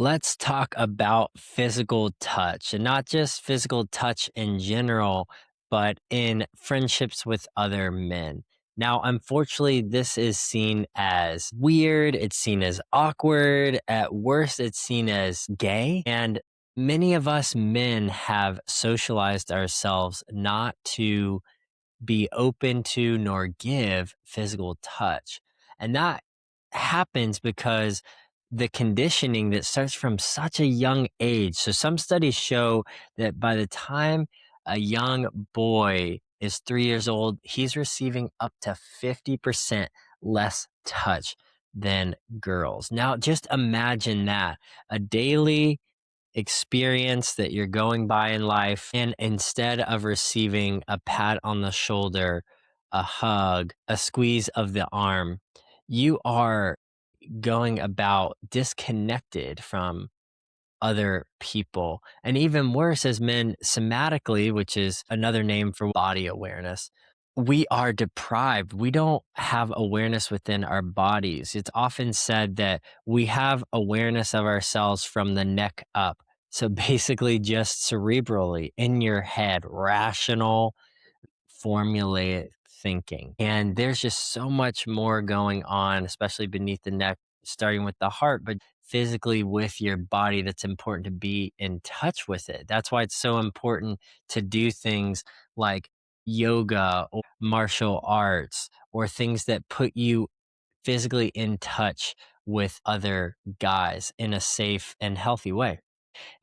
Let's talk about physical touch and not just physical touch in general, but in friendships with other men. Now, unfortunately, this is seen as weird. It's seen as awkward. At worst, it's seen as gay. And many of us men have socialized ourselves not to be open to nor give physical touch. And that happens because the conditioning that starts from such a young age. So, some studies show that by the time a young boy is 3 years old, he's receiving up to 50% less touch than girls. Now, just imagine that a daily experience that you're going by in life. And instead of receiving a pat on the shoulder, a hug, a squeeze of the arm, you are going about disconnected from other people. And even worse, as men, somatically, which is another name for body awareness, we are deprived. We don't have awareness within our bodies. It's often said that we have awareness of ourselves from the neck up. So basically, just cerebrally in your head, rational formulaic thinking. And there's just so much more going on, especially beneath the neck, starting with the heart, but physically with your body that's important to be in touch with it. That's why it's so important to do things like yoga or martial arts or things that put you physically in touch with other guys in a safe and healthy way.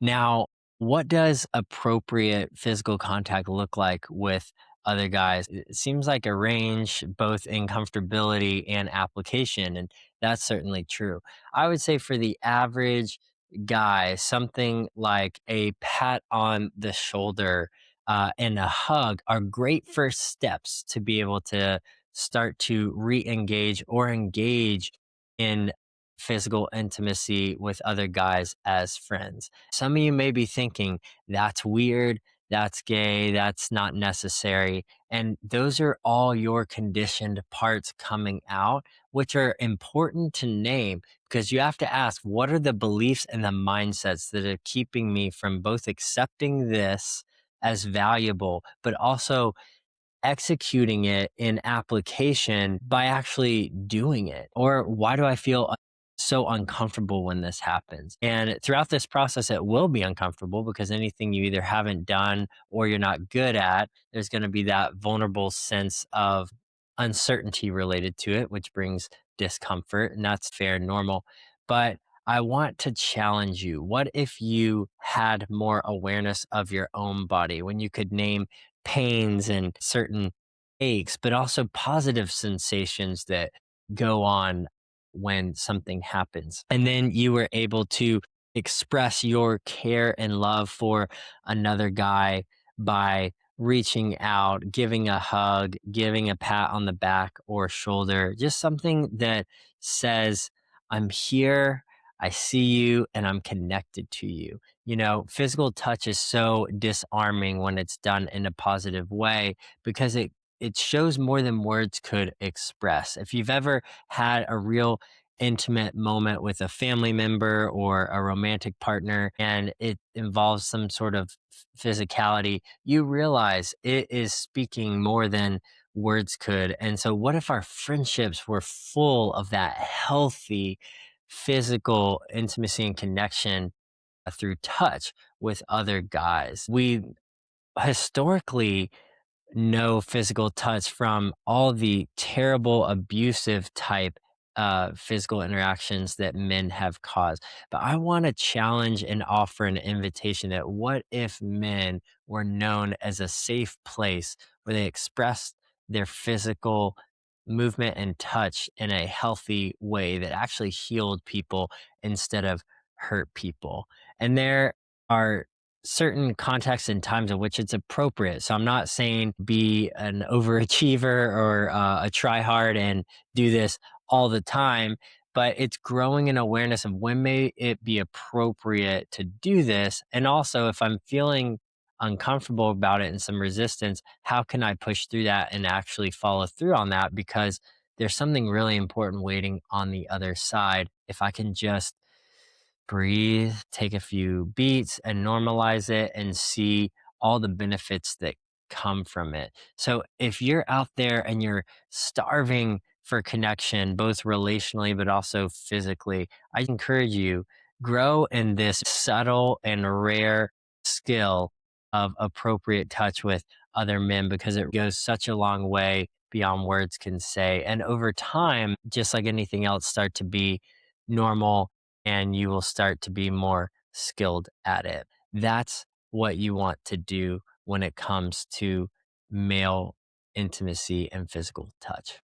Now, what does appropriate physical contact look like with other guys? It seems like a range both in comfortability and application, and that's certainly true. I would say for the average guy, something like a pat on the shoulder and a hug are great first steps to be able to start to re engage or engage in physical intimacy with other guys as friends. Some of you may be thinking, that's weird, that's gay, that's not necessary. And those are all your conditioned parts coming out, which are important to name because you have to ask, what are the beliefs and the mindsets that are keeping me from both accepting this as valuable, but also executing it in application by actually doing it? Or why do I feel so uncomfortable when this happens? And throughout this process, it will be uncomfortable because anything you either haven't done or you're not good at, there's going to be that vulnerable sense of uncertainty related to it, which brings discomfort. And that's fair and normal. But I want to challenge you. What if you had more awareness of your own body when you could name pains and certain aches, but also positive sensations that go on when something happens? And then you were able to express your care and love for another guy by reaching out, giving a hug, giving a pat on the back or shoulder, just something that says, I'm here, I see you, and I'm connected to you. You know, physical touch is so disarming when it's done in a positive way because it shows more than words could express. If you've ever had a real intimate moment with a family member or a romantic partner and it involves some sort of physicality, you realize it is speaking more than words could. And so, what if our friendships were full of that healthy physical intimacy and connection through touch with other guys? We historically no physical touch from all the terrible abusive type physical interactions that men have caused. But I want to challenge and offer an invitation that what if men were known as a safe place where they expressed their physical movement and touch in a healthy way that actually healed people instead of hurt people? And there are certain contexts and times in which it's appropriate. So I'm not saying be an overachiever or a try hard and do this all the time, but it's growing an awareness of when may it be appropriate to do this. And also, if I'm feeling uncomfortable about it and some resistance, how can I push through that and actually follow through on that? Because there's something really important waiting on the other side if I can just breathe, take a few beats, and normalize it and see all the benefits that come from it. So if you're out there and you're starving for connection, both relationally but also physically, I encourage you grow in this subtle and rare skill of appropriate touch with other men because it goes such a long way beyond words can say. And over time, just like anything else, start to be normal and you will start to be more skilled at it. That's what you want to do when it comes to male intimacy and physical touch.